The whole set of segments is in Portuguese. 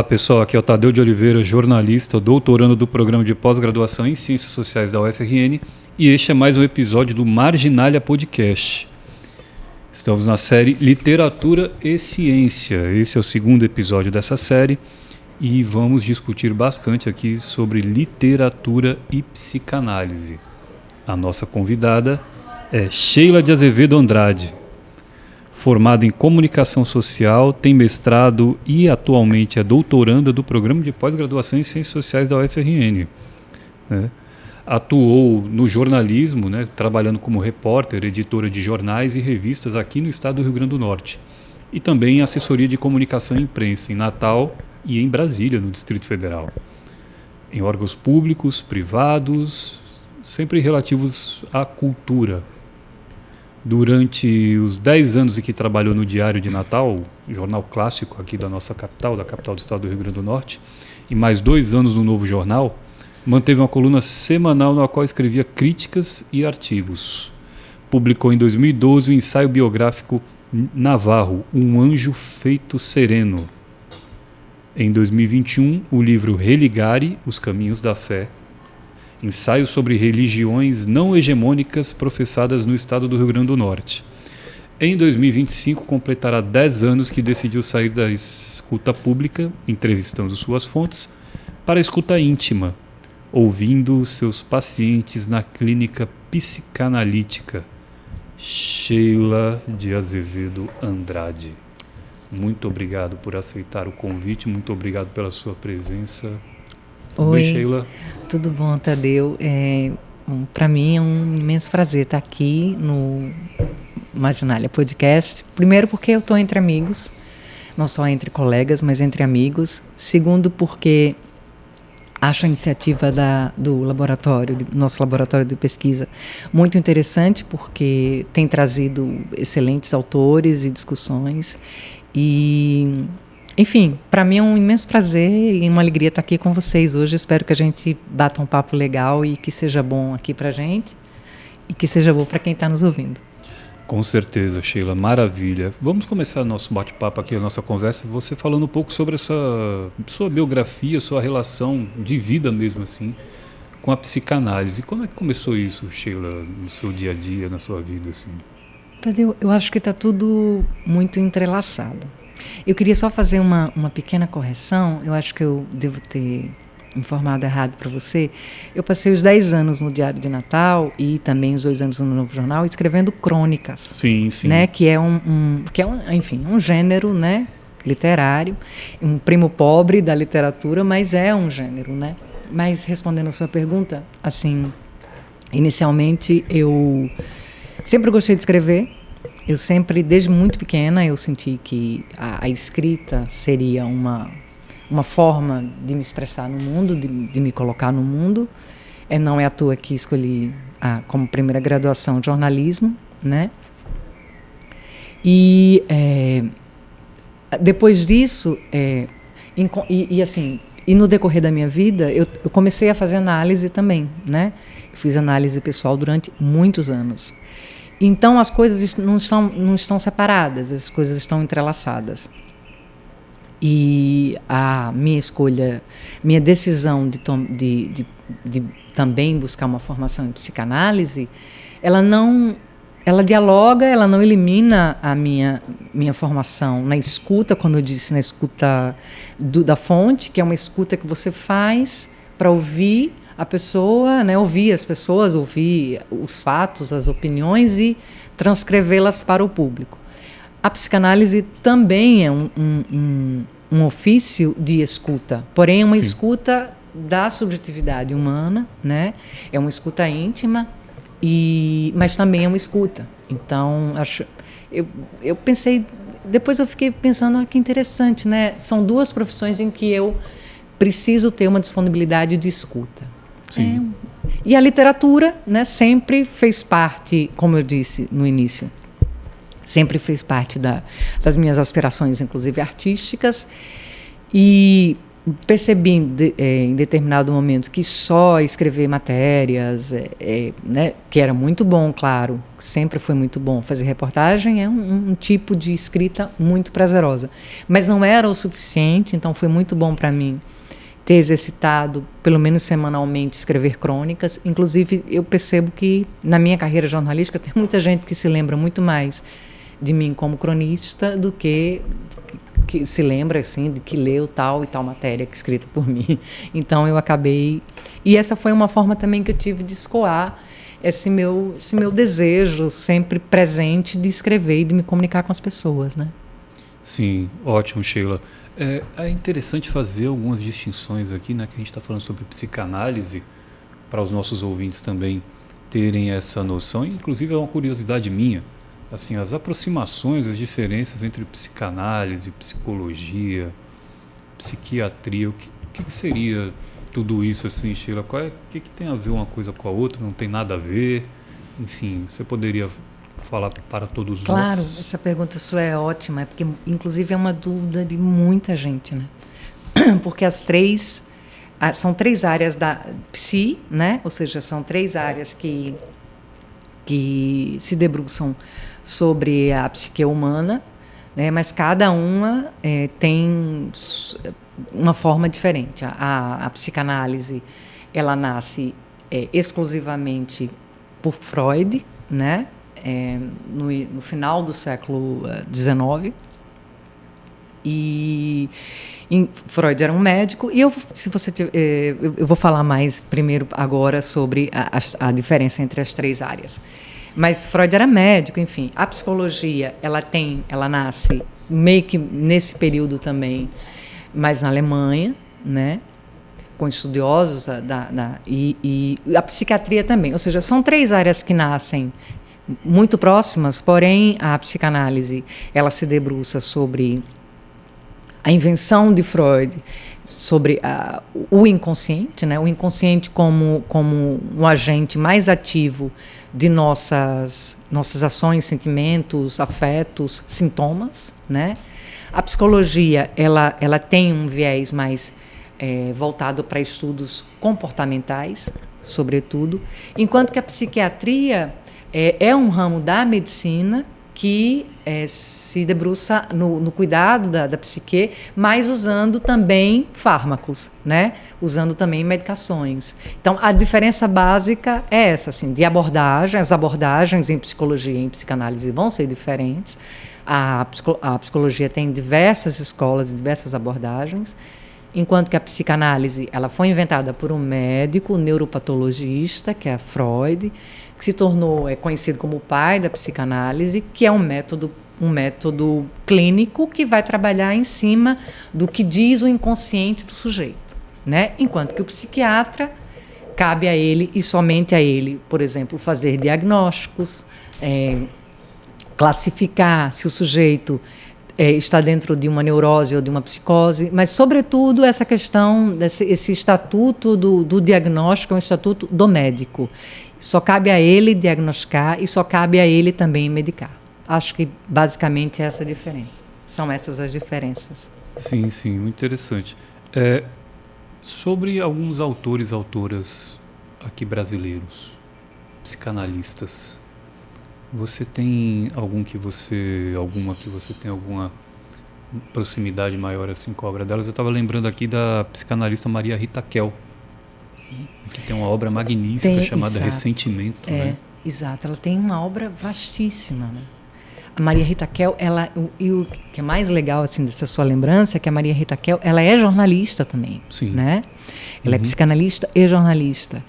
Olá pessoal, aqui é o Tadeu de Oliveira, jornalista, doutorando do programa de pós-graduação em Ciências Sociais da UFRN, e este é mais um episódio do Marginalia Podcast. Estamos na série Literatura e Ciência. Esse é o segundo episódio dessa série e vamos discutir bastante aqui sobre literatura e psicanálise. A nossa convidada é Sheila de Azevedo Andrade. Formada em Comunicação Social, tem mestrado e atualmente é doutoranda do Programa de Pós-Graduação em Ciências Sociais da UFRN. Atuou no jornalismo, trabalhando como repórter, editora de jornais e revistas aqui no estado do Rio Grande do Norte. E também em assessoria de comunicação e imprensa em Natal e em Brasília, no Distrito Federal. Em órgãos públicos, privados, sempre relativos à cultura. Durante os 10 anos em que trabalhou no Diário de Natal, jornal clássico aqui da nossa capital, da capital do estado do Rio Grande do Norte, e mais 2 anos no Novo Jornal, manteve uma coluna semanal na qual escrevia críticas e artigos. Publicou em 2012 o ensaio biográfico Navarro, Um Anjo Feito Sereno. Em 2021, o livro Religare, Os Caminhos da Fé, ensaio sobre religiões não hegemônicas professadas no estado do Rio Grande do Norte. Em 2025, completará 10 anos que decidiu sair da escuta pública, entrevistando suas fontes, para a escuta íntima, ouvindo seus pacientes na clínica psicanalítica. Sheila de Azevedo Andrade. Muito obrigado por aceitar o convite, muito obrigado pela sua presença. Oi, Sheila. Tudo bom, Tadeu? Para mim é um imenso prazer estar aqui no Marginalia Podcast. Primeiro porque eu estou entre amigos, não só entre colegas, mas entre amigos. Segundo porque acho a iniciativa do nosso laboratório de pesquisa, muito interessante, porque tem trazido excelentes autores e discussões. Enfim, para mim é um imenso prazer e uma alegria estar aqui com vocês hoje. Espero que a gente bata um papo legal e que seja bom aqui para a gente e que seja bom para quem está nos ouvindo. Com certeza, Sheila, maravilha. Vamos começar nosso bate-papo aqui, a nossa conversa, você falando um pouco sobre essa sua biografia, sua relação de vida mesmo assim, com a psicanálise. Como é que começou isso, Sheila, no seu dia a dia, na sua vida? Assim? Tadeu, eu acho que está tudo muito entrelaçado. Eu queria só fazer uma pequena correção. Eu acho que eu devo ter informado errado para você. Eu passei os 10 anos no Diário de Natal e também os 2 anos no Novo Jornal escrevendo crônicas. Sim, sim. Que é um gênero, literário, um primo pobre da literatura, mas é um gênero, Mas respondendo a sua pergunta, assim, inicialmente eu sempre gostei de escrever. Eu sempre, desde muito pequena, eu senti que a escrita seria uma forma de me expressar no mundo, de me colocar no mundo. Não é à toa que escolhi como primeira graduação jornalismo, E depois disso, e no decorrer da minha vida, eu comecei a fazer análise também, Eu fiz análise pessoal durante muitos anos. Então, as coisas não estão separadas, as coisas estão entrelaçadas. E a minha escolha, minha decisão de também buscar uma formação em psicanálise, ela dialoga, ela não elimina a minha formação na escuta, como eu disse, na escuta da fonte, que é uma escuta que você faz para ouvir a pessoa, ouvir as pessoas, ouvir os fatos, as opiniões e transcrevê-las para o público. A psicanálise também é um ofício de escuta, porém é uma Sim. escuta da subjetividade humana, É uma escuta íntima, mas também é uma escuta. Então, eu pensei, depois eu fiquei pensando, que interessante, São 2 profissões em que eu preciso ter uma disponibilidade de escuta. Sim. E a literatura, sempre fez parte, como eu disse no início, sempre fez parte das minhas aspirações, inclusive artísticas. E percebi em determinado momento que só escrever matérias, né, que era muito bom, claro, sempre foi muito bom. Fazer reportagem é um tipo de escrita muito prazerosa, mas não era o suficiente, então foi muito bom para mim ter exercitado, pelo menos semanalmente, escrever crônicas. Inclusive, eu percebo que na minha carreira jornalística tem muita gente que se lembra muito mais de mim como cronista do que se lembra assim de que leu tal e tal matéria escrita por mim. Então eu acabei, e essa foi uma forma também que eu tive de escoar esse meu desejo sempre presente de escrever e de me comunicar com as pessoas, né? Sim, ótimo, Sheila. É interessante fazer algumas distinções aqui, né, que a gente está falando sobre psicanálise, para os nossos ouvintes também terem essa noção. Inclusive é uma curiosidade minha, assim, as aproximações, as diferenças entre psicanálise, psicologia, psiquiatria, o que seria tudo isso, assim, Sheila? O que tem a ver uma coisa com a outra? Não tem nada a ver? Enfim, você poderia falar para todos nós? Claro, essa pergunta sua é ótima, porque inclusive é uma dúvida de muita gente, né? Porque são três áreas da psi, né? Ou seja, são três áreas que se debruçam sobre a psique humana, né? Mas cada uma tem uma forma diferente. A psicanálise, ela nasce exclusivamente por Freud, né? No final do século XIX, e Freud era um médico, e eu vou falar mais primeiro agora sobre a diferença entre as três áreas. Mas Freud era médico, enfim. A psicologia, ela nasce meio que nesse período também, mas na Alemanha, né? Com estudiosos e a psiquiatria também. Ou seja, são três áreas que nascem muito próximas, porém a psicanálise, ela se debruça sobre a invenção de Freud, sobre o inconsciente, né? O inconsciente como um agente mais ativo de nossas ações, sentimentos, afetos, sintomas, né? A psicologia, ela tem um viés mais voltado para estudos comportamentais, sobretudo, enquanto que a psiquiatria é um ramo da medicina que se debruça no cuidado da psique, mas usando também fármacos, né? Usando também medicações. Então, a diferença básica é essa, assim, de abordagem. As abordagens em psicologia e em psicanálise vão ser diferentes. A psicologia tem diversas escolas, diversas abordagens, enquanto que a psicanálise ela foi inventada por um médico, um neuropatologista, que é Freud, que se tornou conhecido como o pai da psicanálise, que é um método clínico que vai trabalhar em cima do que diz o inconsciente do sujeito, né? Enquanto que o psiquiatra, cabe a ele e somente a ele, por exemplo, fazer diagnósticos, classificar se o sujeito está dentro de uma neurose ou de uma psicose, mas, sobretudo, essa questão, esse estatuto do diagnóstico é um estatuto do médico. Só cabe a ele diagnosticar e só cabe a ele também medicar. Acho que, basicamente, é essa a diferença. São essas as diferenças. Sim, sim, muito interessante. Sobre alguns autores e autoras aqui brasileiros, psicanalistas, você tem alguma que você tem alguma proximidade maior assim com a obra delas? Eu estava lembrando aqui da psicanalista Maria Rita Kell, que tem uma obra magnífica chamada Ressentimento. Né? Exato. Ela tem uma obra vastíssima, né? A Maria Rita Kell, o que é mais legal assim dessa sua lembrança é que a Maria Rita Kell, ela é jornalista também. Sim. Né? Ela é psicanalista e jornalista.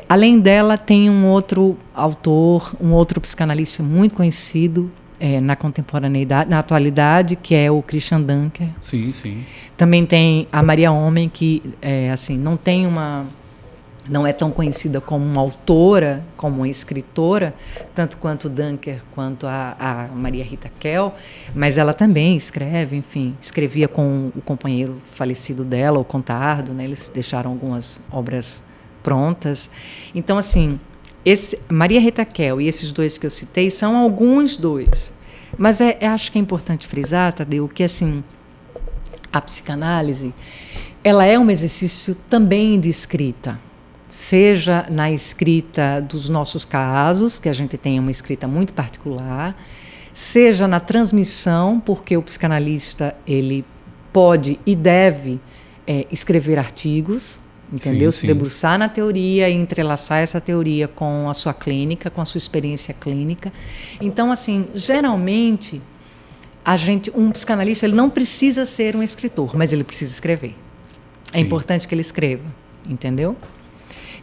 Além dela, tem um outro autor, um outro psicanalista muito conhecido na contemporaneidade, na atualidade, que é o Christian Dunker. Sim, sim. Também tem a Maria Homem, que assim, não é tão conhecida como uma autora, como uma escritora, tanto quanto Dunker, quanto a Maria Rita Kell, mas ela também escreve, enfim, escrevia com o companheiro falecido dela, o Contardo, né? Eles deixaram algumas obras prontas. Então, assim, Maria Rita Kell e esses dois que eu citei são alguns dois. Mas acho que é importante frisar, Tadeu, que assim, a psicanálise ela é um exercício também de escrita, seja na escrita dos nossos casos, que a gente tem uma escrita muito particular, seja na transmissão, porque o psicanalista ele pode e deve escrever artigos, entendeu? Se debruçar na teoria e entrelaçar essa teoria com a sua clínica, com a sua experiência clínica. Então, assim, geralmente, um psicanalista ele não precisa ser um escritor, mas ele precisa escrever. É importante que ele escreva, entendeu?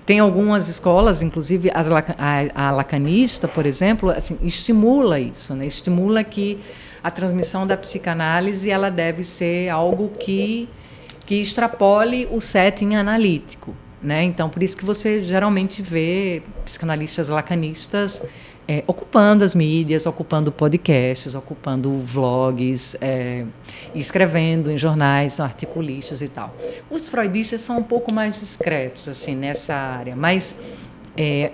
Tem algumas escolas, inclusive a lacanista, por exemplo, assim, estimula isso, né? Estimula que a transmissão da psicanálise ela deve ser algo que extrapole o setting analítico, né? Então, por isso que você geralmente vê psicanalistas lacanistas ocupando as mídias, ocupando podcasts, ocupando vlogs, escrevendo em jornais, articulistas e tal. Os freudistas são um pouco mais discretos assim, nessa área, mas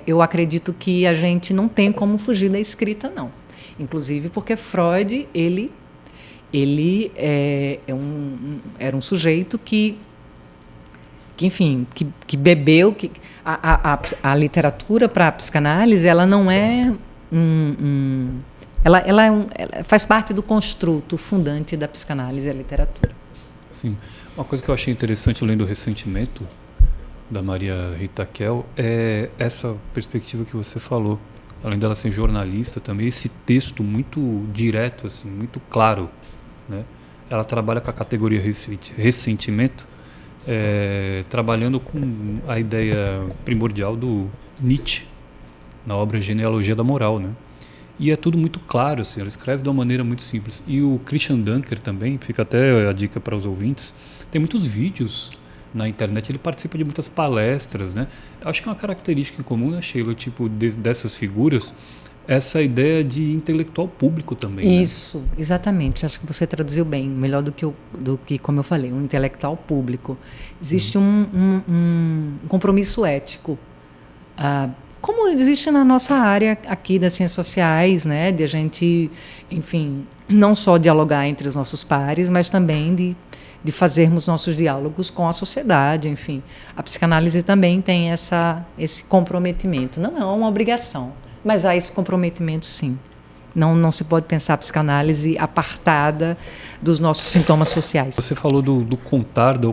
eu acredito que a gente não tem como fugir da escrita, não. Inclusive porque Freud, ele era um sujeito que enfim, que bebeu, a literatura para a psicanálise, ela não é ela faz parte do construto fundante da psicanálise, a literatura. Sim. Uma coisa que eu achei interessante, lendo o Ressentimento, da Maria Rita Kell, é essa perspectiva que você falou. Além dela ser jornalista também, esse texto muito direto, assim, muito claro, né? Ela trabalha com a categoria ressentimento, trabalhando com a ideia primordial do Nietzsche, na obra Genealogia da Moral, né? E é tudo muito claro, assim, ela escreve de uma maneira muito simples. E o Christian Dunker também, fica até a dica para os ouvintes, tem muitos vídeos na internet, ele participa de muitas palestras, né? Acho que é uma característica em comum, né, Sheila, tipo, dessas figuras, essa ideia de intelectual público também. Isso, né? Exatamente. Acho que você traduziu bem, melhor do que como eu falei, um intelectual público. Existe um compromisso ético, como existe na nossa área aqui das ciências sociais, né? De a gente, enfim, não só dialogar entre os nossos pares, mas também de fazermos nossos diálogos com a sociedade, enfim. A psicanálise também tem esse comprometimento. Não é uma obrigação, mas há esse comprometimento, sim. Não se pode pensar a psicanálise apartada dos nossos sintomas sociais. Você falou do contar do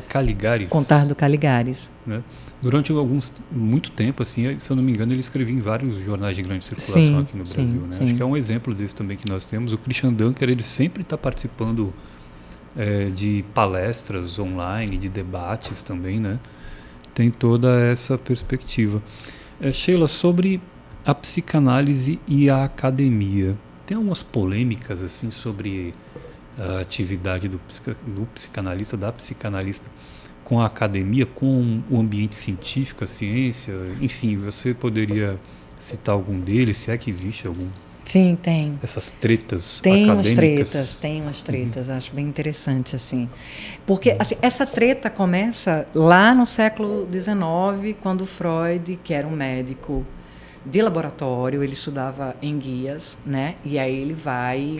Caligaris. Contar do Caligaris. Né? Durante muito tempo, assim, se eu não me engano, ele escrevia em vários jornais de grande circulação aqui no Brasil. Né? Acho que é um exemplo desse também que nós temos. O Christian Dunker, ele sempre está participando de palestras online, de debates também, né? Tem toda essa perspectiva. Sheila, sobre a psicanálise e a academia, tem algumas polêmicas assim sobre a atividade do psicanalista, da psicanalista com a academia, com o ambiente científico, a ciência, enfim, você poderia citar algum deles, se é que existe algum? Sim, tem. Essas tretas tem acadêmicas. Tem umas tretas, acho bem interessante, assim. Porque assim, essa treta começa lá no século XIX, quando Freud, que era um médico de laboratório, ele estudava em guias, né? E aí ele vai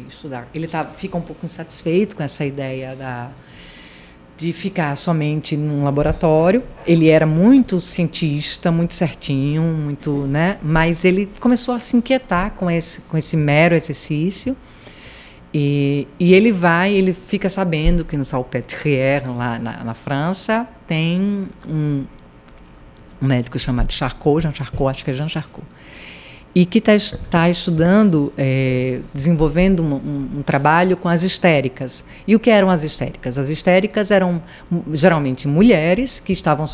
estudar. Ele fica um pouco insatisfeito com essa ideia de ficar somente num laboratório. Ele era muito cientista, muito certinho, muito, né? Mas ele começou a se inquietar com esse mero exercício. E ele fica sabendo que no Salpêtrière, lá na França, tem um médico chamado Charcot, Jean Charcot, acho que é Jean Charcot, e que está estudando, desenvolvendo um trabalho com as histéricas. E o que eram as histéricas? As histéricas eram geralmente mulheres que estavam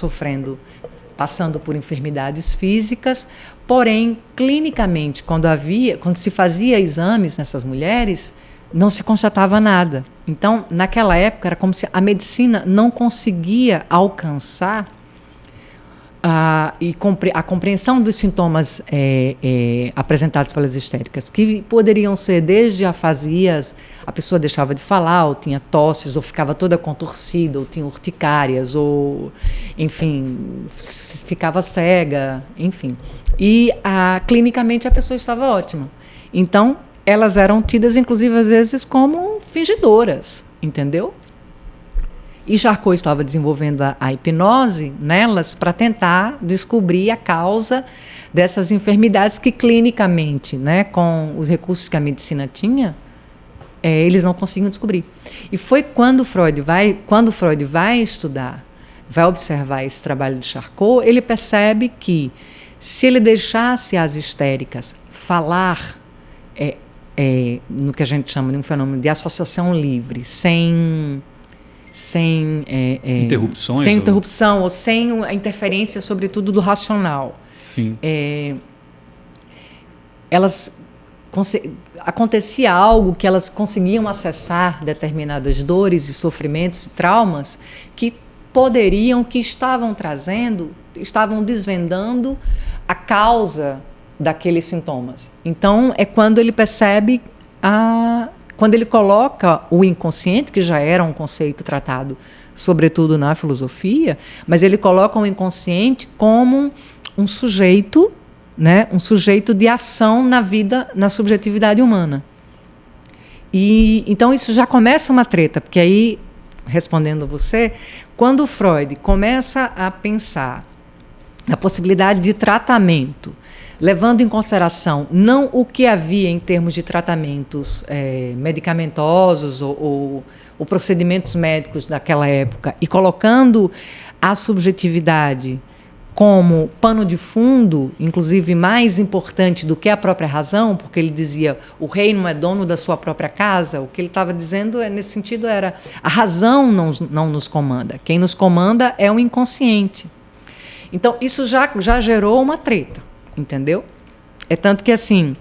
passando por enfermidades físicas, porém, clinicamente, quando se fazia exames nessas mulheres, não se constatava nada. Então, naquela época, era como se a medicina não conseguia alcançar a compreensão dos sintomas apresentados pelas histéricas, que poderiam ser desde afasias, a pessoa deixava de falar, ou tinha tosses, ou ficava toda contorcida, ou tinha urticárias, ou, enfim, ficava cega, enfim. E clinicamente a pessoa estava ótima. Então, elas eram tidas, inclusive, às vezes, como fingidoras, entendeu? E Charcot estava desenvolvendo a hipnose nelas para tentar descobrir a causa dessas enfermidades que clinicamente, né, com os recursos que a medicina tinha, eles não conseguiam descobrir. E foi quando Freud vai estudar, vai observar esse trabalho de Charcot, ele percebe que se ele deixasse as histéricas falar no que a gente chama de um fenômeno de associação livre, sem interrupções, sem interrupção ou sem a interferência, sobretudo, do racional. Sim. Acontecia algo que elas conseguiam acessar determinadas dores e sofrimentos e traumas que estavam desvendando a causa daqueles sintomas. Então, é quando ele percebe quando ele coloca o inconsciente, que já era um conceito tratado sobretudo na filosofia, mas ele coloca o inconsciente como um sujeito, né, um sujeito de ação na vida, na subjetividade humana. E então isso já começa uma treta, porque aí, respondendo a você, quando Freud começa a pensar na possibilidade de tratamento, levando em consideração não o que havia em termos de tratamentos medicamentosos ou procedimentos médicos daquela época, e colocando a subjetividade como pano de fundo, inclusive mais importante do que a própria razão, porque ele dizia o rei não é dono da sua própria casa. O que ele estava dizendo nesse sentido era a razão não nos comanda, quem nos comanda é o inconsciente. Então isso já gerou uma treta, entendeu? É tanto que assim,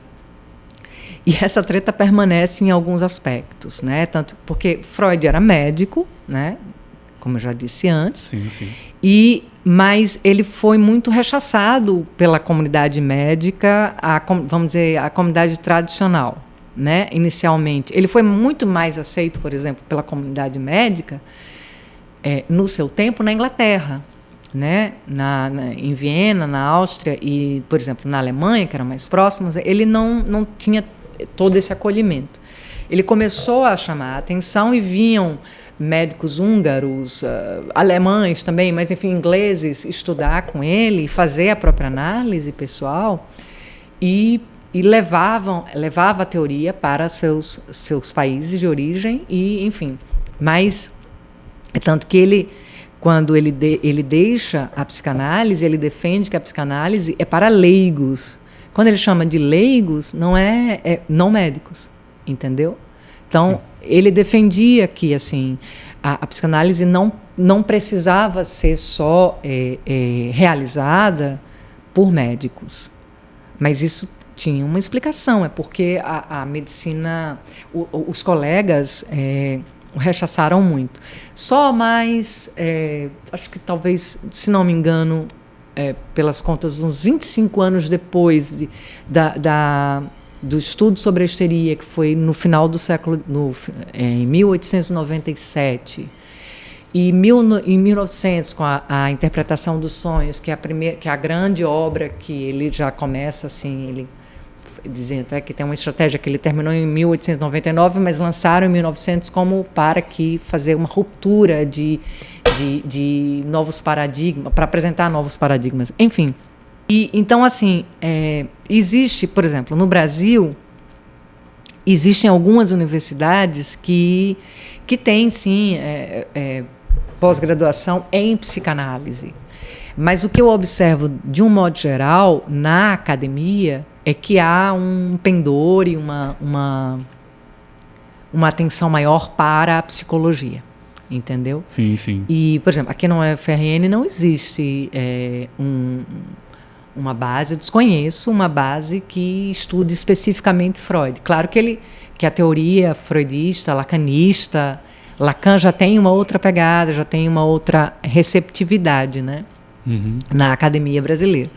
e essa treta permanece em alguns aspectos, né? Tanto porque Freud era médico, né? Como eu já disse antes. Sim, sim. Mas ele foi muito rechaçado pela comunidade médica, vamos dizer, a comunidade tradicional, né? Inicialmente. Ele foi muito mais aceito, por exemplo, pela comunidade médica no seu tempo na Inglaterra, né? Em Viena, na Áustria e, por exemplo, na Alemanha, que eram mais próximas, ele não tinha todo esse acolhimento. Ele começou a chamar a atenção e vinham médicos húngaros, alemães também, mas enfim, ingleses, estudar com ele, fazer a própria análise pessoal e levava a teoria para seus países de origem e, enfim, mas é tanto que quando ele deixa a psicanálise, ele defende que a psicanálise é para leigos. Quando ele chama de leigos, não não médicos, entendeu? Então, sim, ele defendia que assim, a psicanálise não precisava ser só realizada por médicos. Mas isso tinha uma explicação, porque a medicina, os colegas o rechaçaram muito. Só mais, acho que talvez, se não me engano, pelas contas, uns 25 anos depois do estudo sobre a histeria, que foi no final do século, em 1897, e em 1900, com a interpretação dos sonhos, que é a grande obra que ele já começa assim, ele dizendo até que tem uma estratégia que ele terminou em 1899, mas lançaram em 1900 como para fazer uma ruptura de novos paradigmas, para apresentar novos paradigmas, enfim. E, então, assim, existe, por exemplo, no Brasil, existem algumas universidades que têm, sim, pós-graduação em psicanálise. Mas o que eu observo, de um modo geral, na academia, é que há um pendor e uma atenção maior para a psicologia, entendeu? Sim, sim. E, por exemplo, aqui no UFRN não existe uma base, eu desconheço uma base que estude especificamente Freud. Claro que a teoria freudista, lacanista, Lacan já tem uma outra pegada, já tem uma outra receptividade, né? Uhum. Na academia brasileira.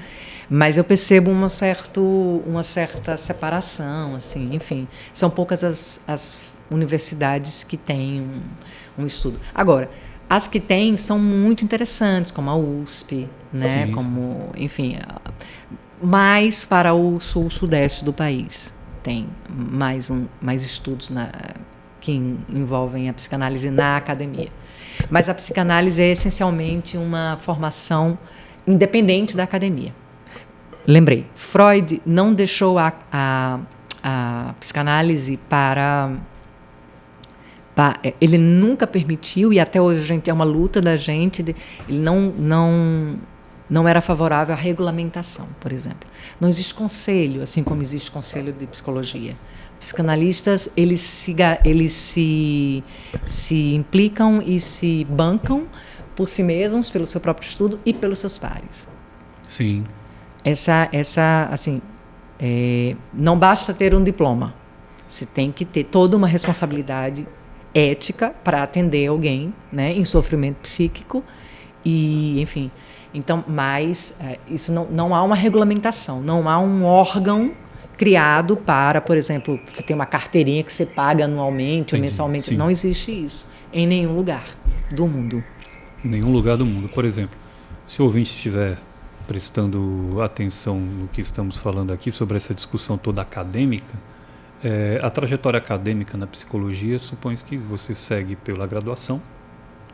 Mas eu percebo uma certa separação, assim, enfim. São poucas as universidades que têm um estudo. Agora, as que têm são muito interessantes, como a USP, né? Sim, como, sim. Enfim, mais para o sul-sudeste do país. Tem mais estudos que envolvem a psicanálise na academia. Mas a psicanálise é essencialmente uma formação independente da academia. Lembrei, Freud não deixou a psicanálise ele nunca permitiu, e até hoje é uma luta da gente, ele não era favorável à regulamentação, por exemplo. Não existe conselho, assim como existe conselho de psicologia. Psicanalistas, eles se implicam e se bancam por si mesmos, pelo seu próprio estudo e pelos seus pares. Sim. Não basta ter um diploma. Você tem que ter toda uma responsabilidade ética para atender alguém, né, em sofrimento psíquico e, enfim. Então, mas isso não há uma regulamentação, não há um órgão criado para, por exemplo, você tem uma carteirinha que você paga anualmente ou mensalmente. Sim. Não existe isso em nenhum lugar do mundo. Em nenhum lugar do mundo. Por exemplo, se o ouvinte estiver prestando atenção no que estamos falando aqui sobre essa discussão toda acadêmica, a trajetória acadêmica na psicologia supõe que você segue pela graduação,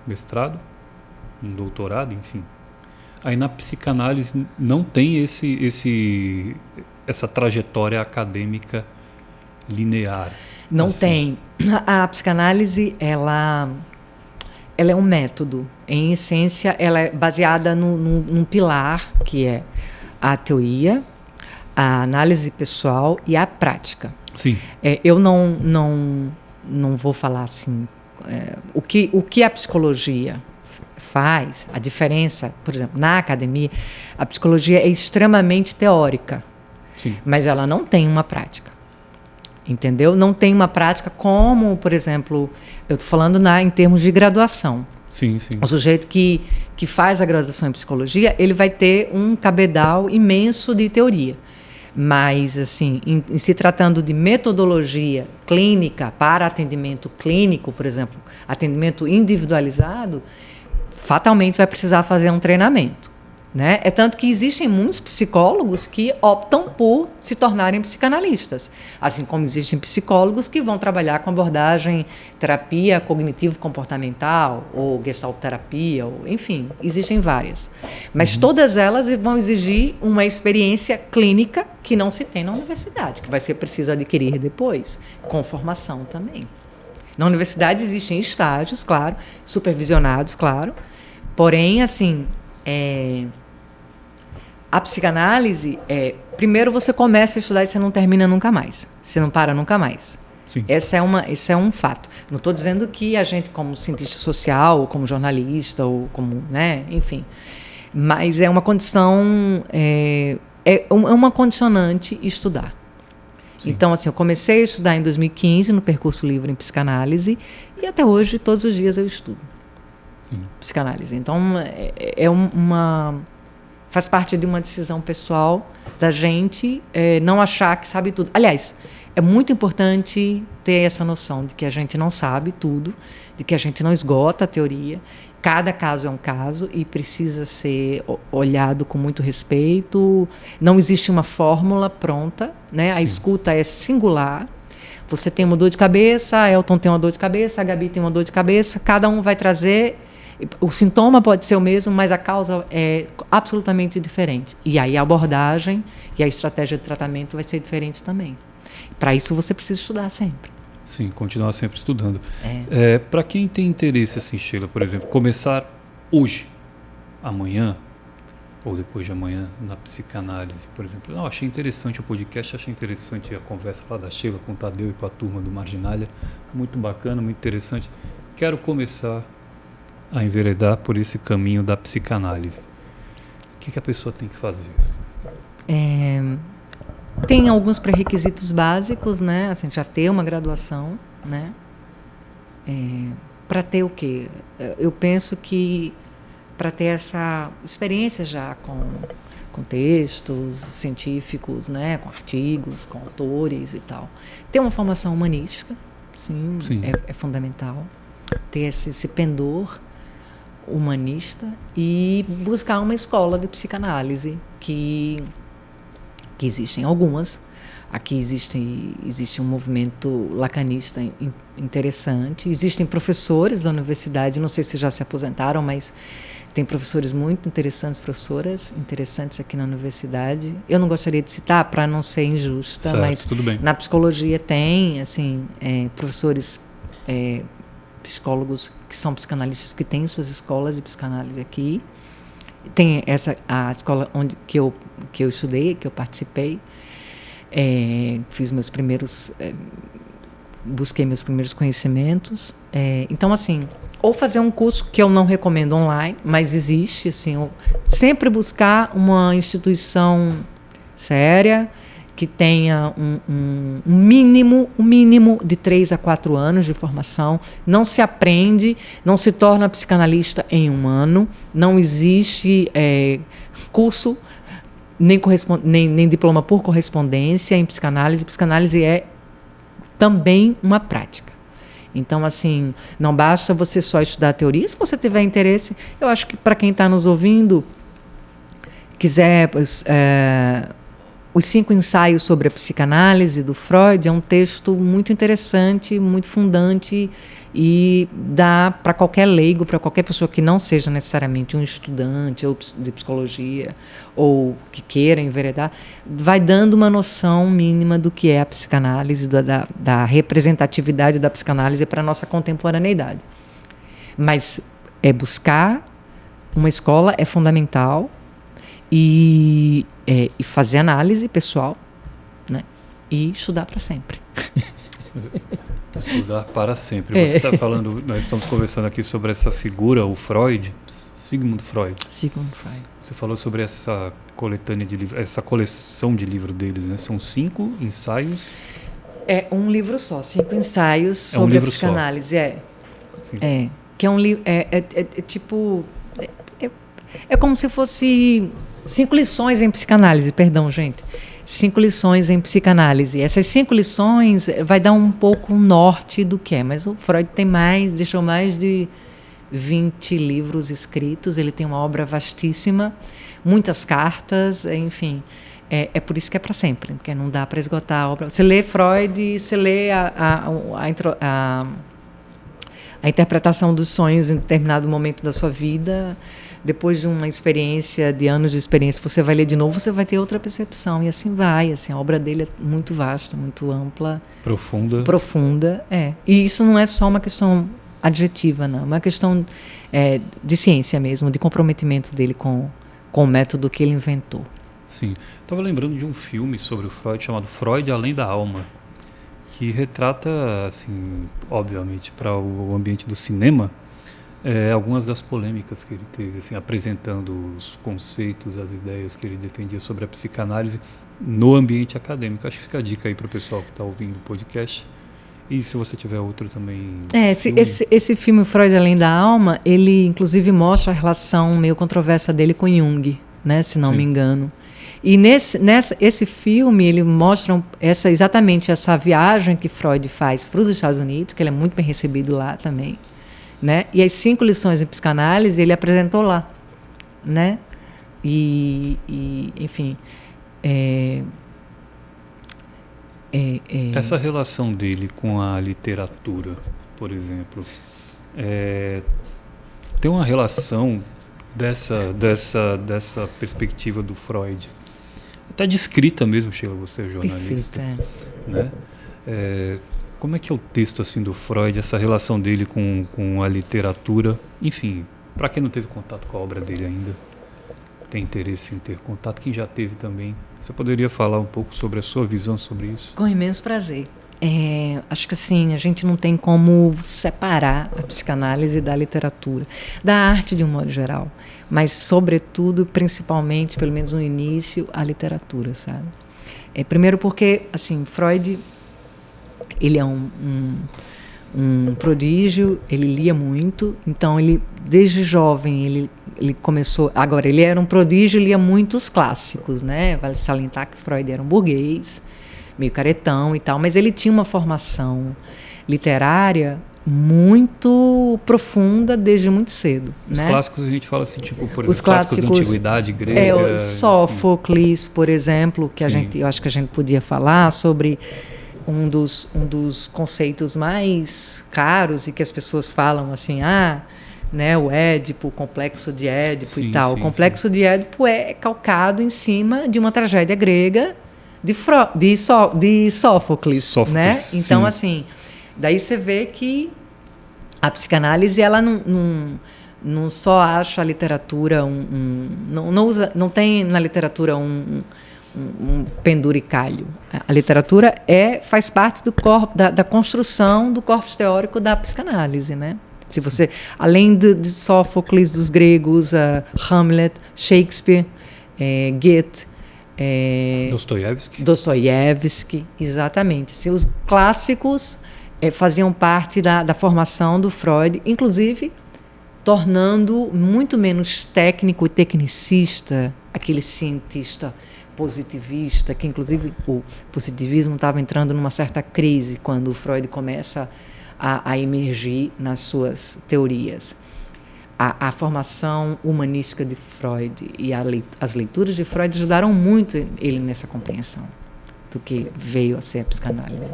mestrado, um doutorado, enfim. Aí na psicanálise não tem essa trajetória acadêmica linear. Não assim. Tem. A psicanálise, ela é um método. Em essência, ela é baseada num pilar, que é a teoria, a análise pessoal e a prática. Sim. Eu não vou falar assim. O que a psicologia faz, a diferença, por exemplo, na academia, a psicologia é extremamente teórica. Sim. Mas ela não tem uma prática, entendeu? Não tem uma prática como, por exemplo, eu estou falando em termos de graduação. Sim, sim. O sujeito que faz a graduação em psicologia, ele vai ter um cabedal imenso de teoria. Mas, assim, em se tratando de metodologia clínica para atendimento clínico, por exemplo, atendimento individualizado, fatalmente vai precisar fazer um treinamento. Né? É tanto que existem muitos psicólogos que optam por se tornarem psicanalistas, assim como existem psicólogos que vão trabalhar com abordagem terapia cognitivo-comportamental ou gestalterapia, ou, enfim, existem várias. Mas todas elas vão exigir uma experiência clínica que não se tem na universidade, que vai ser preciso adquirir depois, com formação também. Na universidade existem estágios, claro, supervisionados, claro, porém, assim, a psicanálise primeiro você começa a estudar e você não termina nunca mais. Você não para nunca mais. Sim. Esse é um fato. Não estou dizendo que a gente, como cientista social, ou como jornalista, ou como, né, enfim. Mas é uma condição, é uma condicionante estudar. Sim. Então, assim, eu comecei a estudar em 2015 no percurso livre em psicanálise e até hoje, todos os dias eu estudo. Sim. Psicanálise. Então, faz parte de uma decisão pessoal da gente não achar que sabe tudo. Aliás, é muito importante ter essa noção de que a gente não sabe tudo, de que a gente não esgota a teoria. Cada caso é um caso e precisa ser olhado com muito respeito. Não existe uma fórmula pronta, né? A escuta é singular. Você tem uma dor de cabeça, a Elton tem uma dor de cabeça, a Gabi tem uma dor de cabeça. Cada um vai trazer... O sintoma pode ser o mesmo, mas a causa é absolutamente diferente. E aí a abordagem e a estratégia de tratamento vai ser diferente também. Para isso você precisa estudar sempre. Sim, continuar sempre estudando. Para quem tem interesse, assim, Sheila, por exemplo, começar hoje, amanhã, ou depois de amanhã, na psicanálise, por exemplo. Não, achei interessante o podcast, achei interessante a conversa lá da Sheila com o Tadeu e com a turma do Marginalia. Muito bacana, muito interessante. Quero começar a enveredar por esse caminho da psicanálise. O que a pessoa tem que fazer? Tem alguns pré-requisitos básicos, né? Assim, já ter uma graduação, né? Para ter o quê? Eu penso que para ter essa experiência já com textos científicos, né? Com artigos, com autores e tal. Ter uma formação humanística, sim. É fundamental. Ter esse pendor humanista e buscar uma escola de psicanálise que existem algumas Aqui existe um movimento lacanista interessante. Existem professores da universidade, não sei se já se aposentaram, mas tem professores muito interessantes, professoras interessantes aqui na universidade. Eu não gostaria de citar para não ser injusta, certo, mas tudo bem. Na psicologia tem assim, professores, psicólogos que são psicanalistas que têm suas escolas de psicanálise aqui. Tem a escola que eu estudei, que eu participei. Fiz busquei meus primeiros conhecimentos. Então, assim, ou fazer um curso que eu não recomendo online, mas existe, assim, sempre buscar uma instituição séria, que tenha um mínimo de 3 a 4 anos de formação. Não se aprende, não se torna psicanalista em 1 ano, não existe curso, nem diploma por correspondência em psicanálise. Psicanálise é também uma prática. Então, assim, não basta você só estudar a teoria. Se você tiver interesse, eu acho que para quem está nos ouvindo, quiser... Os 5 ensaios sobre a psicanálise do Freud é um texto muito interessante, muito fundante, e dá para qualquer leigo, para qualquer pessoa que não seja necessariamente um estudante ou de psicologia ou que queira enveredar, vai dando uma noção mínima do que é a psicanálise, da representatividade da psicanálise para a nossa contemporaneidade. Mas buscar uma escola é fundamental, e fazer análise pessoal, né? E estudar para sempre. Estudar para sempre. Você está falando, nós estamos conversando aqui sobre essa figura, o Freud, Sigmund Freud. Sigmund Freud. Você falou sobre essa coletânea de livros, essa coleção de livros deles, né? São 5 ensaios. É um livro só, 5 ensaios sobre a psicanálise. Que é um livro, tipo, é como se fosse 5 lições em psicanálise, perdão, gente. 5 lições em psicanálise. Essas 5 lições vai dar um pouco o norte do que é, mas o Freud deixou mais de 20 livros escritos, ele tem uma obra vastíssima, muitas cartas, enfim. É por isso que é para sempre, porque não dá para esgotar a obra. Você lê Freud, você lê a interpretação dos sonhos em determinado momento da sua vida. Depois de uma experiência, de anos de experiência, você vai ler de novo, você vai ter outra percepção. E assim vai. Assim, a obra dele é muito vasta, muito ampla. Profunda, E isso não é só uma questão adjetiva, não. É uma questão de ciência mesmo, de comprometimento dele com o método que ele inventou. Sim. Estava lembrando de um filme sobre o Freud chamado Freud Além da Alma, que retrata, assim, obviamente, para o ambiente do cinema, algumas das polêmicas que ele teve, assim, apresentando os conceitos, as ideias que ele defendia sobre a psicanálise no ambiente acadêmico. Acho que fica a dica aí para o pessoal que está ouvindo o podcast. E se você tiver outro também... Esse filme Freud Além da Alma, ele inclusive mostra a relação meio controversa dele com Jung, né, se não me engano. E esse filme, ele mostra exatamente essa viagem que Freud faz para os Estados Unidos, que ele é muito bem recebido lá também. Né? E as 5 lições em psicanálise ele apresentou lá, né? Enfim, essa relação dele com a literatura, por exemplo, tem uma relação dessa perspectiva do Freud, até de escrita mesmo, Sheila, você é jornalista, né? Como é que é o texto assim do Freud, essa relação dele com a literatura? Enfim, para quem não teve contato com a obra dele ainda, tem interesse em ter contato, quem já teve também, você poderia falar um pouco sobre a sua visão sobre isso? Com imenso prazer. Acho que assim, a gente não tem como separar a psicanálise da literatura, da arte de um modo geral, mas sobretudo, principalmente, pelo menos no início, a literatura, sabe? Primeiro porque, assim, Freud... Ele é um prodígio, ele lia muito, então ele, desde jovem, ele começou... Agora, ele era um prodígio e lia muitos clássicos, né? Vale salientar que Freud era um burguês, meio caretão e tal, mas ele tinha uma formação literária muito profunda desde muito cedo. Os né? clássicos a gente fala assim, tipo, por exemplo, Os clássicos da antiguidade grega. Sófocles, por exemplo, que Sim. eu acho que a gente podia falar sobre um dos conceitos mais caros e que as pessoas falam assim, né, o Édipo, o complexo de Édipo Sim, e tal. sim, O complexo de Édipo é calcado em cima de uma tragédia grega de Sófocles, né? Então, sim. assim, daí você vê que a psicanálise ela não só acha a literatura não tem na literatura um penduricalho. A literatura faz parte do corpo da construção do corpus teórico da psicanálise, né? Se você, além de Sófocles, dos gregos, Hamlet, Shakespeare, Goethe, Dostoiévski, exatamente. Se os clássicos faziam parte da formação do Freud, inclusive tornando muito menos técnico e tecnicista aquele cientista positivista, que inclusive o positivismo estava entrando numa certa crise quando o Freud começa a emergir nas suas teorias. A formação humanística de Freud e as leituras de Freud ajudaram muito ele nessa compreensão do que veio a ser a psicanálise.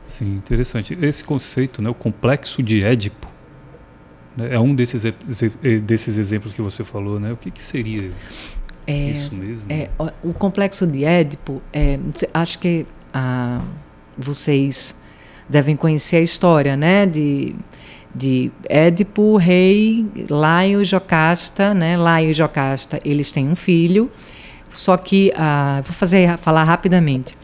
Sim, interessante. Esse conceito, né, o complexo de Édipo, né, é um desses exemplos que você falou, né? O que seria isso mesmo? O complexo de Édipo, acho que vocês devem conhecer a história, né, de Édipo, rei, Laio e Jocasta, né? Laio e Jocasta, eles têm um filho, só que vou falar rapidamente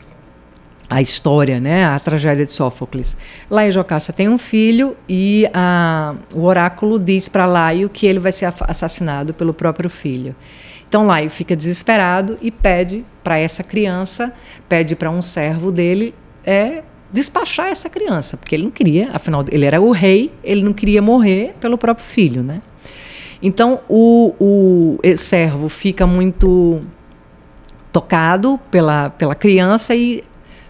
a história, né, a tragédia de Sófocles. Laio e Jocasta têm um filho e o oráculo diz para Laio que ele vai ser assassinado pelo próprio filho. Então Laio fica desesperado e pede para essa criança, pede para um servo dele despachar essa criança, porque ele não queria, afinal ele era o rei, ele não queria morrer pelo próprio filho, né? Então o servo fica muito tocado pela criança e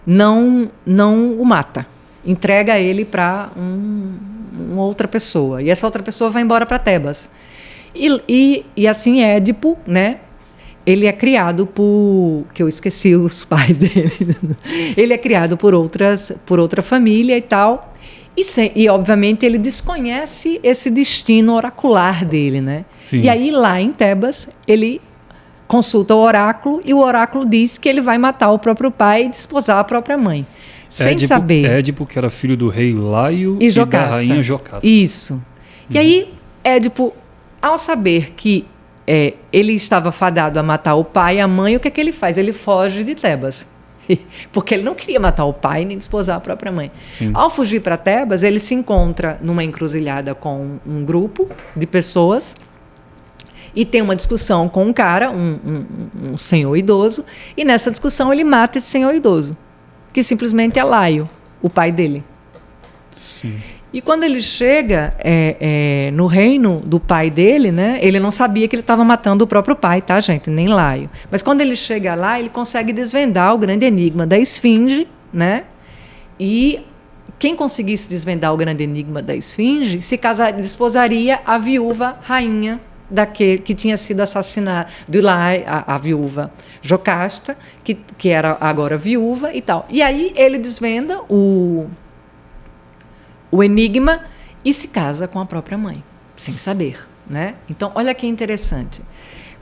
não o mata, entrega ele para uma outra pessoa, e essa outra pessoa vai embora para Tebas. E assim Édipo, né? Ele é criado que eu esqueci os pais dele. Ele é criado por outra família e tal. E obviamente ele desconhece esse destino oracular dele, né? Sim. E aí lá em Tebas ele consulta o oráculo e o oráculo diz que ele vai matar o próprio pai e desposar a própria mãe. Sem saber. Édipo, que era filho do rei Laio e da rainha Jocasta. Isso. E aí Édipo, ao saber que ele estava fadado a matar o pai e a mãe, o que é que ele faz? Ele foge de Tebas. Porque ele não queria matar o pai nem desposar a própria mãe. Sim. Ao fugir para Tebas, ele se encontra numa encruzilhada com um grupo de pessoas e tem uma discussão com um cara, um senhor idoso, e nessa discussão ele mata esse senhor idoso, que simplesmente é Laio, o pai dele. Sim. E quando ele chega no reino do pai dele, né, ele não sabia que ele estava matando o próprio pai, tá, gente? Nem Laio. Mas quando ele chega lá, ele consegue desvendar o grande enigma da esfinge, né? E quem conseguisse desvendar o grande enigma da esfinge desposaria a viúva rainha daquele que tinha sido assassinada, de lá a viúva Jocasta, que era agora viúva e tal. E aí ele desvenda o enigma e se casa com a própria mãe, sem saber, né? Então, olha que interessante.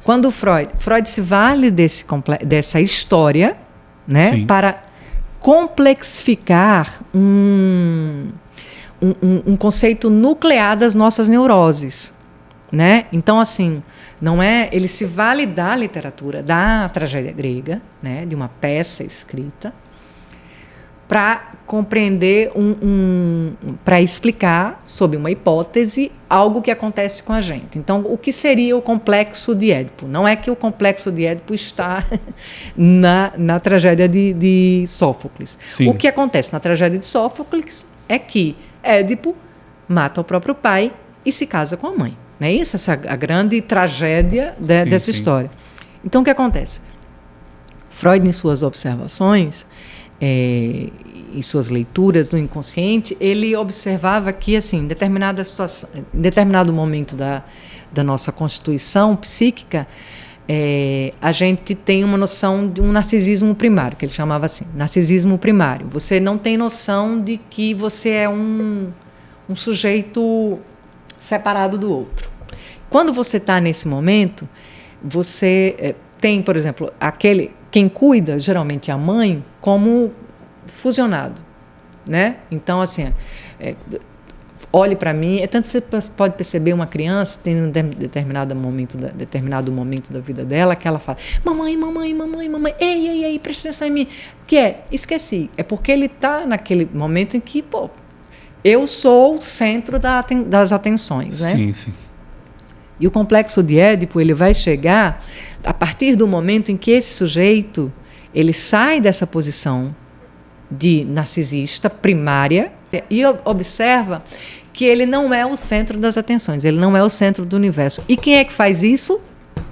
Quando Freud se vale dessa história, né, para complexificar um conceito nuclear das nossas neuroses, né? Então, assim, ele se vale da literatura, da tragédia grega, né, de uma peça escrita, para compreender para explicar, sob uma hipótese, algo que acontece com a gente. Então, o que seria o complexo de Édipo? Não é que o complexo de Édipo está na tragédia de Sófocles. Sim. O que acontece na tragédia de Sófocles é que Édipo mata o próprio pai e se casa com a mãe. Não é isso? A grande tragédia dessa história. Então, o que acontece? Freud, em suas observações, em suas leituras do inconsciente, ele observava que, assim, em determinada situação, em determinado momento da nossa constituição psíquica, a gente tem uma noção de um narcisismo primário, que ele chamava assim, narcisismo primário. Você não tem noção de que você é um sujeito separado do outro. Quando você está nesse momento, você tem, por exemplo, quem cuida, geralmente a mãe, como fusionado, né? Então, assim, olhe para mim. Tanto que você pode perceber uma criança tem um determinado momento da vida dela que ela fala: mamãe, mamãe, mamãe, mamãe, ei, presta atenção em mim. O que é? Esqueci. É porque ele está naquele momento em que, eu sou o centro das atenções, né? Sim, sim. E o complexo de Édipo, ele vai chegar a partir do momento em que esse sujeito, ele sai dessa posição de narcisista primária e observa que ele não é o centro das atenções, ele não é o centro do universo. E quem é que faz isso?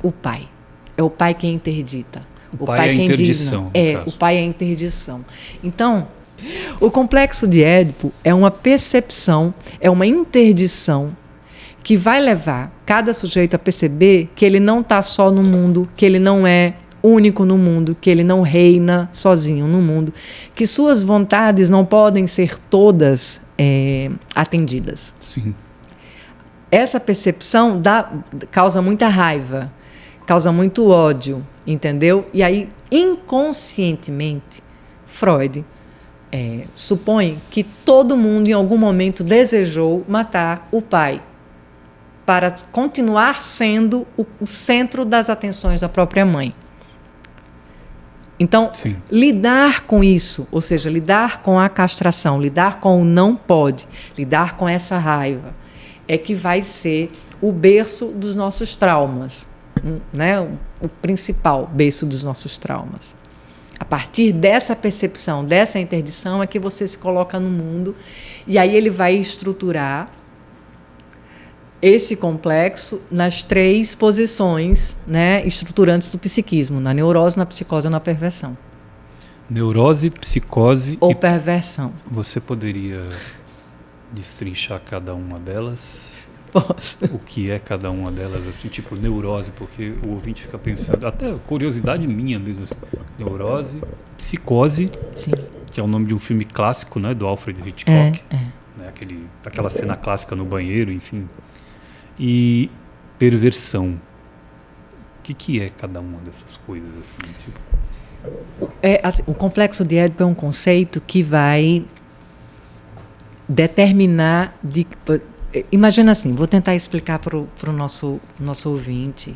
O pai. É o pai quem interdita. O pai é a interdição. O pai é a interdição. Então, o complexo de Édipo é uma percepção, é uma interdição que vai levar cada sujeito a perceber que ele não está só no mundo, que ele não é único no mundo, que ele não reina sozinho no mundo, que suas vontades não podem ser todas atendidas. Sim. Essa percepção causa muita raiva, causa muito ódio, entendeu? E aí, inconscientemente, Freud supõe que todo mundo, em algum momento, desejou matar o pai, para continuar sendo o centro das atenções da própria mãe. Então, sim, lidar com isso, ou seja, lidar com a castração, lidar com o não pode, lidar com essa raiva, é que vai ser o berço dos nossos traumas, né? O principal berço dos nossos traumas. A partir dessa percepção, dessa interdição, é que você se coloca no mundo, e aí ele vai estruturar esse complexo nas 3 posições, né, estruturantes do psiquismo: na neurose, na psicose ou na perversão. Neurose, psicose ou perversão. Você poderia destrinchar cada uma delas? Posso. O que é cada uma delas, assim, tipo neurose, porque o ouvinte fica pensando, até curiosidade minha mesmo, assim, neurose, psicose, sim, que é o nome de um filme clássico, né, do Alfred Hitchcock, né, aquela cena clássica no banheiro, enfim. E perversão. O que é cada uma dessas coisas, assim, tipo? Assim, o complexo de Édipo é um conceito que vai determinar imagina assim, vou tentar explicar para o nosso ouvinte.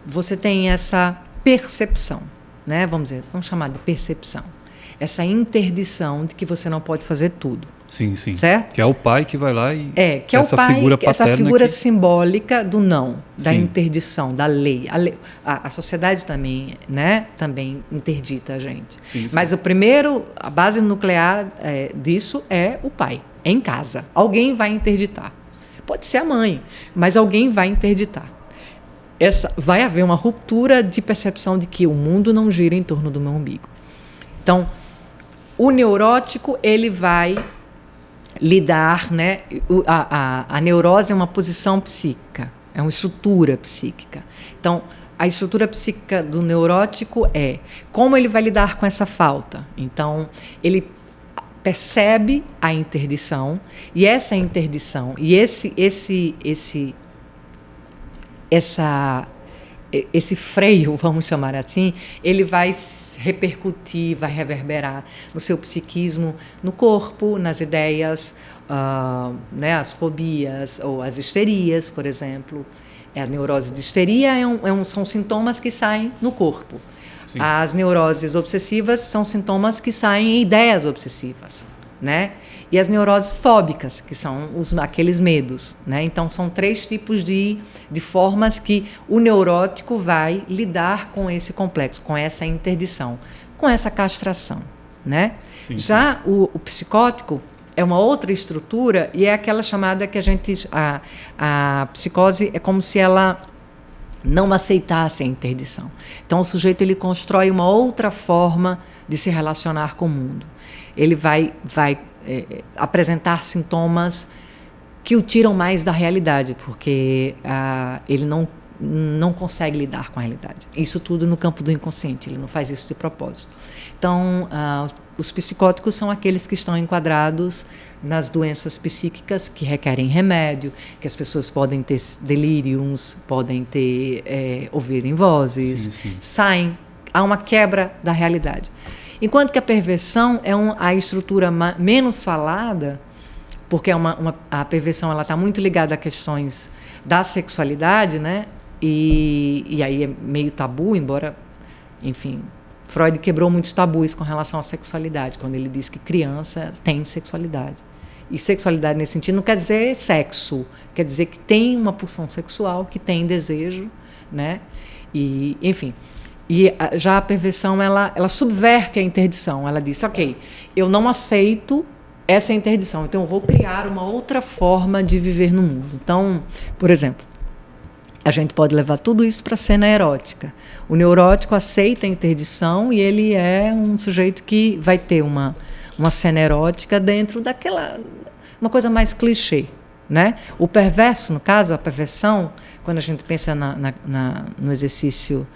Você tem essa percepção, né? Vamos chamar de percepção. Essa interdição de que você não pode fazer tudo. Sim, sim. Certo? Que é o pai que vai lá e... que é o pai, essa figura simbólica do não, da sim, interdição, da lei. A sociedade também, né? Também interdita a gente. Sim, sim. Mas a base nuclear disso é o pai, em casa. Alguém vai interditar. Pode ser a mãe, mas alguém vai interditar. Vai haver uma ruptura de percepção de que o mundo não gira em torno do meu umbigo. Então, o neurótico, ele vai lidar, né? A neurose é uma posição psíquica, é uma estrutura psíquica. Então, a estrutura psíquica do neurótico é como ele vai lidar com essa falta. Então, ele percebe a interdição, e essa interdição, e esse freio, vamos chamar assim, ele vai repercutir, vai reverberar no seu psiquismo, no corpo, nas ideias, né, as fobias ou as histerias, por exemplo. A neurose de histeria são sintomas que saem no corpo. Sim. As neuroses obsessivas são sintomas que saem em ideias obsessivas, né? E as neuroses fóbicas, que são aqueles medos, né? Então, são 3 tipos de formas que o neurótico vai lidar com esse complexo, com essa interdição, com essa castração, né? Sim, já sim. O psicótico é uma outra estrutura, e é aquela chamada que a psicose é como se ela não aceitasse a interdição. Então, o sujeito ele constrói uma outra forma de se relacionar com o mundo. Ele vai apresentar sintomas que o tiram mais da realidade, porque ele não consegue lidar com a realidade. Isso tudo no campo do inconsciente, ele não faz isso de propósito. Então, os psicóticos são aqueles que estão enquadrados nas doenças psíquicas que requerem remédio, que as pessoas podem ter delírios, podem ouvirem vozes, saem, há uma quebra da realidade. Enquanto que a perversão é a estrutura menos falada, porque a perversão está muito ligada a questões da sexualidade, né? E aí é meio tabu, embora, enfim, Freud quebrou muitos tabus com relação à sexualidade, quando ele diz que criança tem sexualidade. E sexualidade nesse sentido não quer dizer sexo, quer dizer que tem uma pulsão sexual, que tem desejo, né? E, enfim, já a perversão, ela subverte a interdição. Ela diz, ok, eu não aceito essa interdição, então eu vou criar uma outra forma de viver no mundo. Então, por exemplo, a gente pode levar tudo isso para a cena erótica. O neurótico aceita a interdição e ele é um sujeito que vai ter uma cena erótica dentro daquela... uma coisa mais clichê, né? O perverso, no caso, a perversão, quando a gente pensa no exercício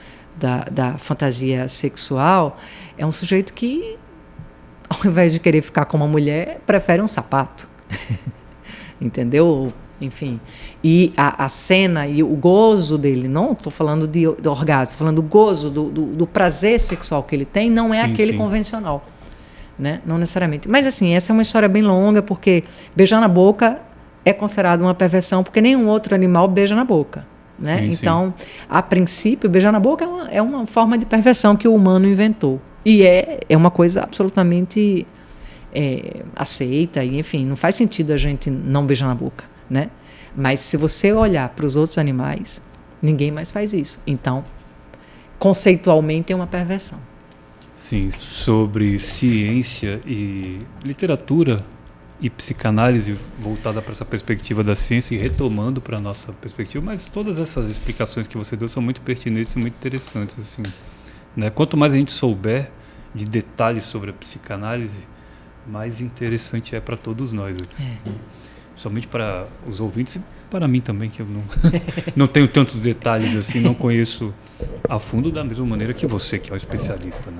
da fantasia sexual, é um sujeito que, ao invés de querer ficar com uma mulher, prefere um sapato. Entendeu? Enfim. E a cena e o gozo dele, não estou falando do orgasmo, estou falando do gozo, do prazer sexual que ele tem, não é aquele convencional. Né? Não necessariamente. Mas, assim, essa é uma história bem longa, porque beijar na boca é considerado uma perversão, porque nenhum outro animal beija na boca. Né? Então, a princípio, beijar na boca é uma forma de perversão que o humano inventou. E é uma coisa absolutamente aceita, e, enfim, não faz sentido a gente não beijar na boca. Né? Mas, se você olhar para os outros animais, ninguém mais faz isso. Então, conceitualmente, é uma perversão. Sim, sobre ciência e literatura e psicanálise voltada para essa perspectiva da ciência e retomando para a nossa perspectiva, mas todas essas explicações que você deu são muito pertinentes e muito interessantes, assim, né? Quanto mais a gente souber de detalhes sobre a psicanálise, mais interessante é para todos nós aqui. Somente para os ouvintes e para mim também, que eu não tenho tantos detalhes assim, não conheço a fundo da mesma maneira que você, que é um especialista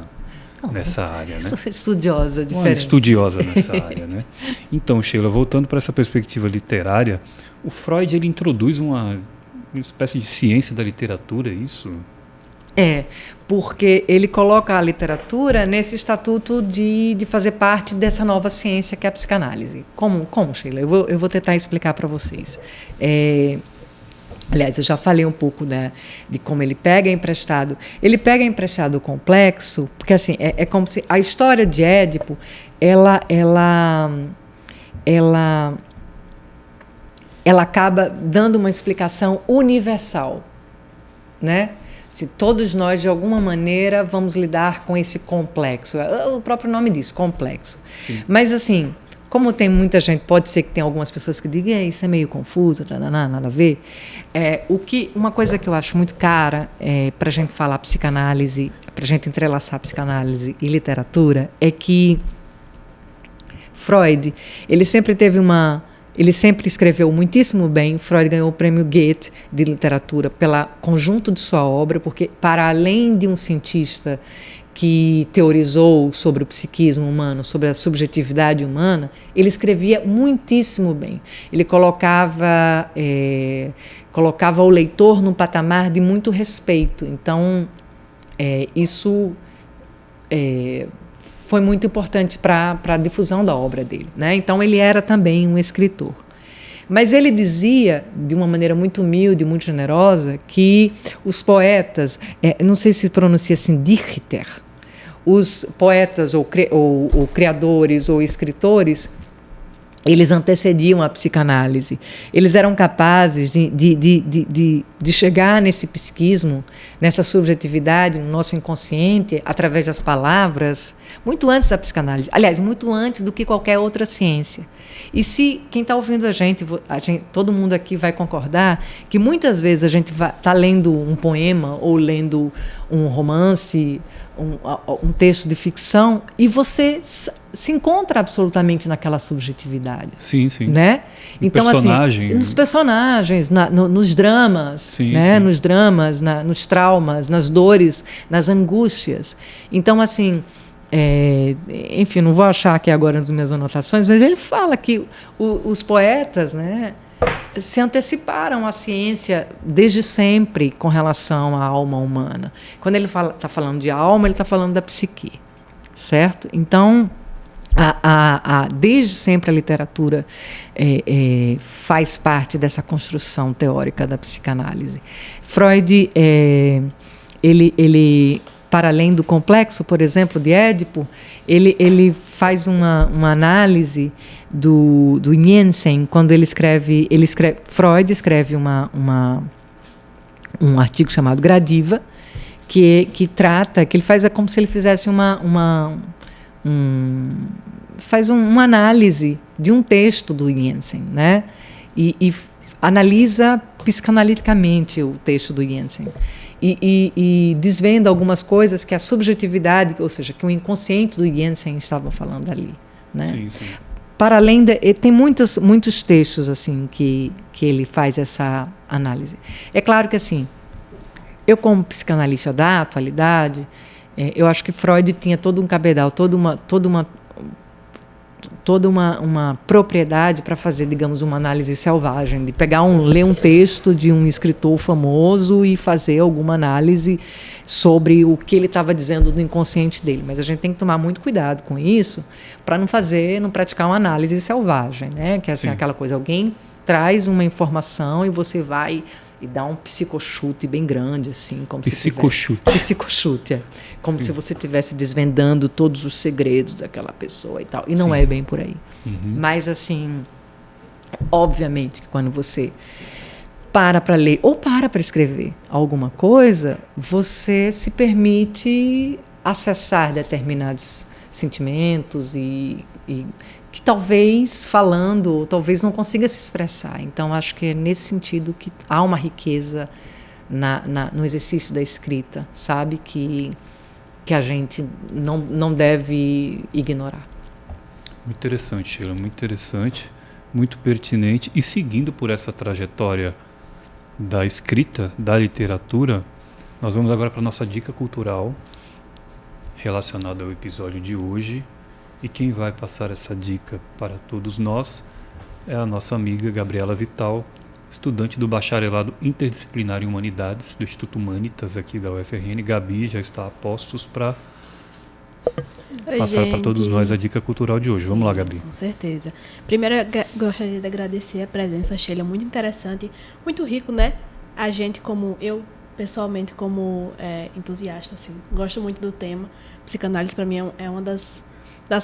nessa área, né? Sou estudiosa, diferente. Uma estudiosa nessa área, né? Então, Sheila, voltando para essa perspectiva literária, o Freud ele introduz uma espécie de ciência da literatura, é isso? Porque ele coloca a literatura nesse estatuto de fazer parte dessa nova ciência que é a psicanálise. Como Sheila? Eu vou tentar explicar para vocês. Aliás, eu já falei um pouco de como ele pega emprestado. Ele pega emprestado o complexo, porque assim, é como se a história de Édipo, ela acaba dando uma explicação universal, né? Se todos nós, de alguma maneira, vamos lidar com esse complexo. O próprio nome diz, complexo. Sim. Mas, assim, como tem muita gente, pode ser que tem algumas pessoas que digam isso é meio confuso, nada a ver. Uma coisa que eu acho muito cara para a gente falar psicanálise, para a gente entrelaçar psicanálise e literatura, é que Freud, ele sempre escreveu muitíssimo bem. Freud ganhou o prêmio Goethe de literatura pelo conjunto de sua obra, porque, para além de um cientista que teorizou sobre o psiquismo humano, sobre a subjetividade humana, ele escrevia muitíssimo bem. Ele colocava o leitor num patamar de muito respeito. Então, isso foi muito importante para a difusão da obra dele, né? Então, ele era também um escritor. Mas ele dizia, de uma maneira muito humilde, muito generosa, que os poetas, não sei se pronuncia assim, Dichter, os poetas ou criadores ou escritores, eles antecediam a psicanálise. Eles eram capazes de chegar nesse psiquismo, nessa subjetividade, no nosso inconsciente, através das palavras, muito antes da psicanálise. Aliás, muito antes do que qualquer outra ciência. E se quem está ouvindo a gente, todo mundo aqui vai concordar que muitas vezes a gente está lendo um poema ou lendo um romance, um texto de ficção, e você se encontra absolutamente naquela subjetividade. Sim, sim. Né? Então, assim, nos personagens, nos dramas, sim, né? Sim. Nos dramas, nos traumas, nas dores, nas angústias. Então, assim, enfim, não vou achar aqui agora nas minhas anotações, mas ele fala que os poetas, né, se anteciparam à ciência desde sempre com relação à alma humana. Quando ele está falando de alma, ele está falando da psique, certo? Então, desde sempre a literatura faz parte dessa construção teórica da psicanálise. Freud, ele para além do complexo, por exemplo, de Édipo, ele faz uma análise do Jensen, quando Freud escreve um artigo chamado Gradiva, que ele faz como se ele fizesse uma análise de um texto do Jensen, né? E analisa psicanaliticamente o texto do Jensen. E desvenda algumas coisas que a subjetividade, ou seja, que o inconsciente do Jensen estava falando ali, né? Sim, sim. Para além tem muitos textos assim que ele faz essa análise. É claro que assim, eu como psicanalista da atualidade, eu acho que Freud tinha todo um cabedal, toda uma propriedade para fazer, digamos, uma análise selvagem, de ler um texto de um escritor famoso e fazer alguma análise sobre o que ele estava dizendo do inconsciente dele. Mas a gente tem que tomar muito cuidado com isso para não praticar uma análise selvagem, né? Que é assim, aquela coisa, alguém traz uma informação e você vai e dá um psicochute bem grande, assim, como psicochute, como se você estivesse desvendando todos os segredos daquela pessoa e tal. E não é bem por aí. Uhum. Mas, assim, obviamente que quando você para ler ou para escrever alguma coisa, você se permite acessar determinados sentimentos e que talvez falando, talvez não consiga se expressar. Então, acho que é nesse sentido que há uma riqueza no exercício da escrita, sabe? Que a gente não deve ignorar. Muito interessante, Sheila, muito interessante, muito pertinente. E seguindo por essa trajetória da escrita, da literatura, nós vamos agora para a nossa dica cultural relacionada ao episódio de hoje. E quem vai passar essa dica para todos nós é a nossa amiga Gabriela Vital, estudante do Bacharelado Interdisciplinar em Humanidades do Instituto Humanitas aqui da UFRN. Gabi já está a postos para passar para todos nós a dica cultural de hoje. Vamos lá, Gabi. Com certeza. Primeiro, gostaria de agradecer a presença, Sheila, muito interessante, muito rico, né? A gente, como eu, pessoalmente, como entusiasta, assim, gosto muito do tema. Psicanálise, para mim, é uma das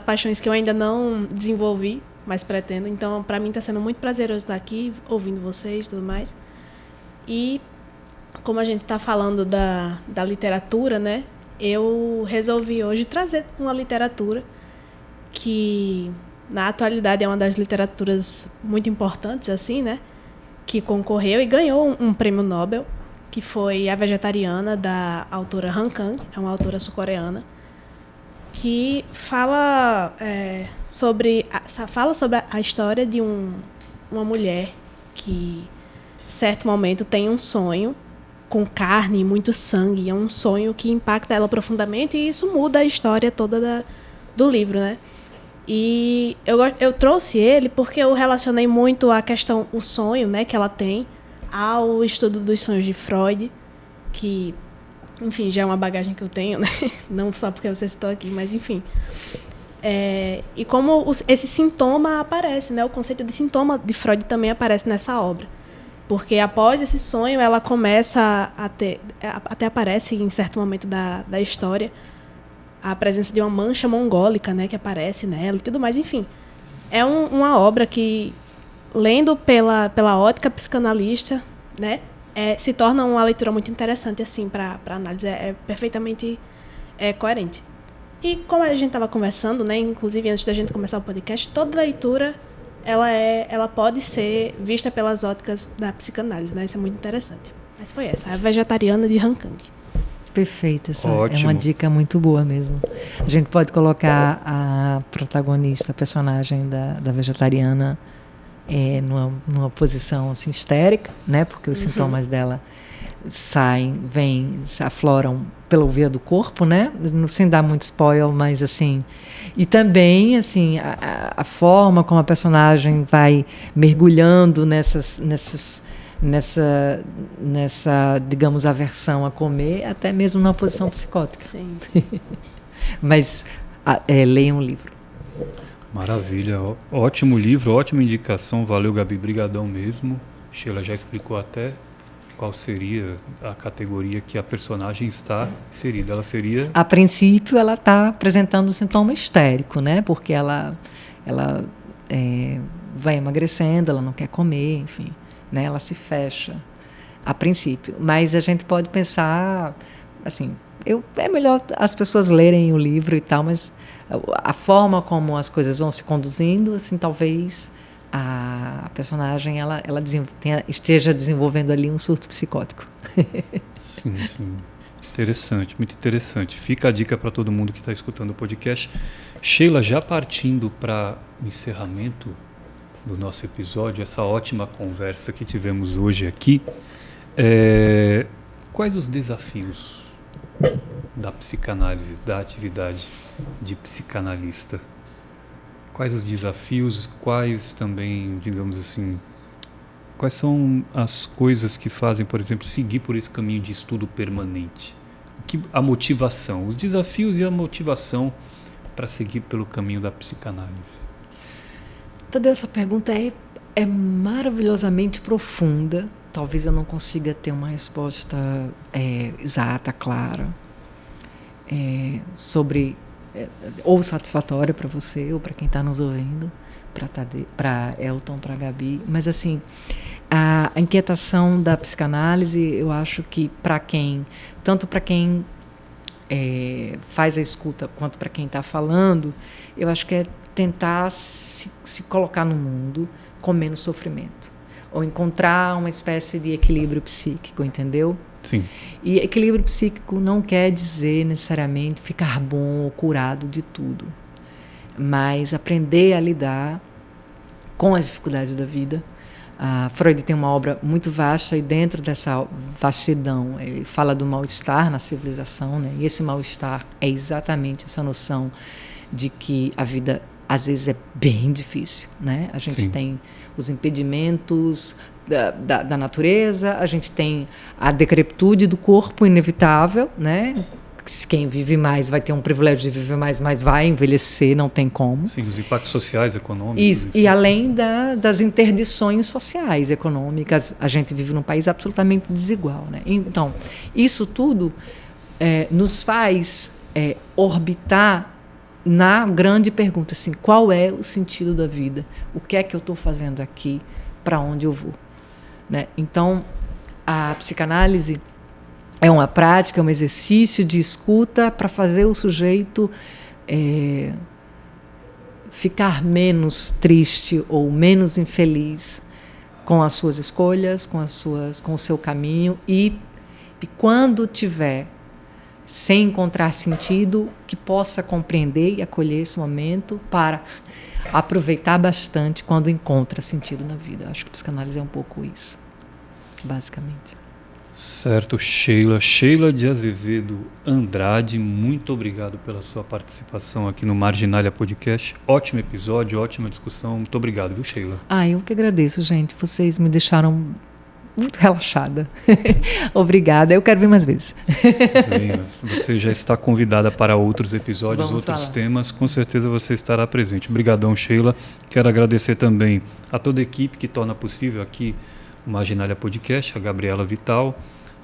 paixões que eu ainda não desenvolvi, mas pretendo. Então, para mim, está sendo muito prazeroso estar aqui, ouvindo vocês e tudo mais. E, como a gente está falando da literatura, né? Eu resolvi hoje trazer uma literatura que, na atualidade, é uma das literaturas muito importantes, assim, né? Que concorreu e ganhou um prêmio Nobel, que foi A Vegetariana, da autora Han Kang, é uma autora sul-coreana, que fala sobre a história de uma mulher que, em certo momento, tem um sonho com carne e muito sangue. É um sonho que impacta ela profundamente e isso muda a história toda do livro, né? E eu trouxe ele porque eu relacionei muito a questão, o sonho, né, que ela tem, ao estudo dos sonhos de Freud, que, enfim, já é uma bagagem que eu tenho, né? Não só porque você citou aqui, mas enfim. E como esse sintoma aparece, né? O conceito de sintoma de Freud também aparece nessa obra. Porque após esse sonho, ela começa a ter... Até aparece em certo momento da história a presença de uma mancha mongólica, né? Que aparece nela e tudo mais, enfim. É uma obra que, lendo pela ótica psicanalista, né, se torna uma leitura muito interessante assim, para análise. É perfeitamente coerente. E como a gente estava conversando, né, inclusive antes da gente começar o podcast, toda leitura ela pode ser vista pelas óticas da psicanálise, né? Isso é muito interessante. Mas foi essa, A Vegetariana de Han Kang. Perfeito, essa é Ótimo. uma dica muito boa mesmo. A gente pode colocar a protagonista, a personagem da vegetariana numa posição assim, histérica, né? Porque os sintomas dela afloram pela via do corpo, né? Sem dar muito spoiler, mas assim... E também, assim, a forma como a personagem vai mergulhando nessa, digamos, aversão a comer, até mesmo numa posição psicótica. Sim. Mas leiam o livro. Maravilha, ótimo livro, ótima indicação, valeu, Gabi, brigadão mesmo. Sheila já explicou até qual seria a categoria que a personagem está inserida. Ela seria... A princípio, ela está apresentando um sintoma histérico, né? Porque ela vai emagrecendo, ela não quer comer, enfim, né? Ela se fecha, a princípio. Mas a gente pode pensar, assim, é melhor as pessoas lerem o livro e tal, mas a forma como as coisas vão se conduzindo, assim, talvez a personagem esteja desenvolvendo ali um surto psicótico. Sim, sim. Interessante, muito interessante. Fica a dica para todo mundo que está escutando o podcast. Sheila, já partindo para o encerramento do nosso episódio, essa ótima conversa que tivemos hoje aqui, quais os desafios da psicanálise, da atividade de psicanalista? Quais os desafios, quais também, digamos assim, quais são as coisas que fazem, por exemplo, seguir por esse caminho de estudo permanente? A motivação, os desafios e a motivação para seguir pelo caminho da psicanálise. Toda essa pergunta é maravilhosamente profunda. Talvez eu não consiga ter uma resposta exata, clara, sobre... ou satisfatória para você ou para quem está nos ouvindo, para Elton, para Gabi, mas assim, a inquietação da psicanálise, eu acho que tanto para quem faz a escuta quanto para quem está falando, eu acho que é tentar se colocar no mundo com menos sofrimento, ou encontrar uma espécie de equilíbrio psíquico, entendeu? Sim. E equilíbrio psíquico não quer dizer necessariamente ficar bom ou curado de tudo, mas aprender a lidar com as dificuldades da vida. Freud tem uma obra muito vasta e dentro dessa vastidão ele fala do mal-estar na civilização, né? E esse mal-estar é exatamente essa noção de que a vida às vezes é bem difícil, né? A gente tem os impedimentos da natureza, a gente tem a decrepitude do corpo inevitável, né? Quem vive mais vai ter um privilégio de viver mais, mas vai envelhecer, não tem como. Sim, os impactos sociais, econômicos. Isso, e além das interdições sociais, econômicas, a gente vive num país absolutamente desigual, né? Então, isso tudo nos faz orbitar na grande pergunta, assim, qual é o sentido da vida? O que é que eu estou fazendo aqui? Para onde eu vou? Né? Então, a psicanálise é uma prática, é um exercício de escuta para fazer o sujeito ficar menos triste ou menos infeliz com as suas escolhas, com o seu caminho e quando tiver sem encontrar sentido, que possa compreender e acolher esse momento para aproveitar bastante quando encontra sentido na vida. Acho que a psicanálise é um pouco isso, basicamente. Certo, Sheila. Sheila de Azevedo Andrade, muito obrigado pela sua participação aqui no Marginália Podcast. Ótimo episódio, ótima discussão. Muito obrigado, viu, Sheila? Eu que agradeço, gente. Vocês me deixaram muito relaxada. Obrigada. Eu quero vir mais vezes. Venha. Você já está convidada para outros episódios, outros temas. Com certeza você estará presente. Obrigadão, Sheila. Quero agradecer também a toda a equipe que torna possível aqui o Marginália Podcast, a Gabriela Vital,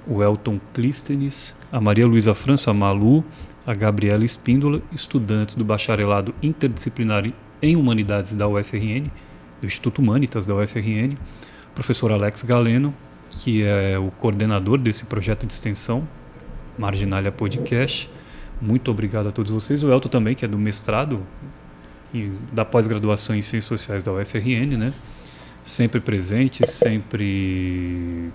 o Elton Clístenes, a Maria Luísa França Malu, a Gabriela Espíndola, estudantes do Bacharelado Interdisciplinar em Humanidades da UFRN, do Instituto Humanitas da UFRN, professor Alex Galeno, que é o coordenador desse projeto de extensão, Marginalia Podcast. Muito obrigado a todos vocês. O Elton também, que é do mestrado da pós-graduação em Ciências Sociais da UFRN, né? Sempre presentes, sempre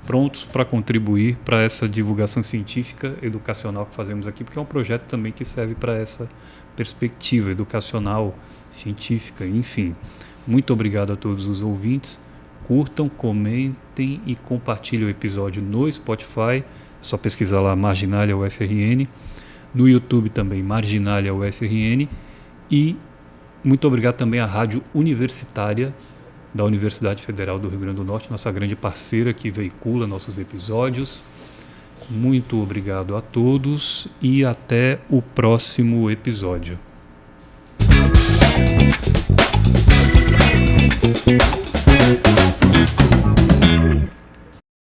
prontos para contribuir para essa divulgação científica, educacional que fazemos aqui, porque é um projeto também que serve para essa perspectiva educacional, científica, enfim. Muito obrigado a todos os ouvintes. Curtam, comentem e compartilhem o episódio no Spotify. É só pesquisar lá Marginalia UFRN. No YouTube também, Marginalia UFRN. E muito obrigado também à Rádio Universitária da Universidade Federal do Rio Grande do Norte, nossa grande parceira que veicula nossos episódios. Muito obrigado a todos e até o próximo episódio.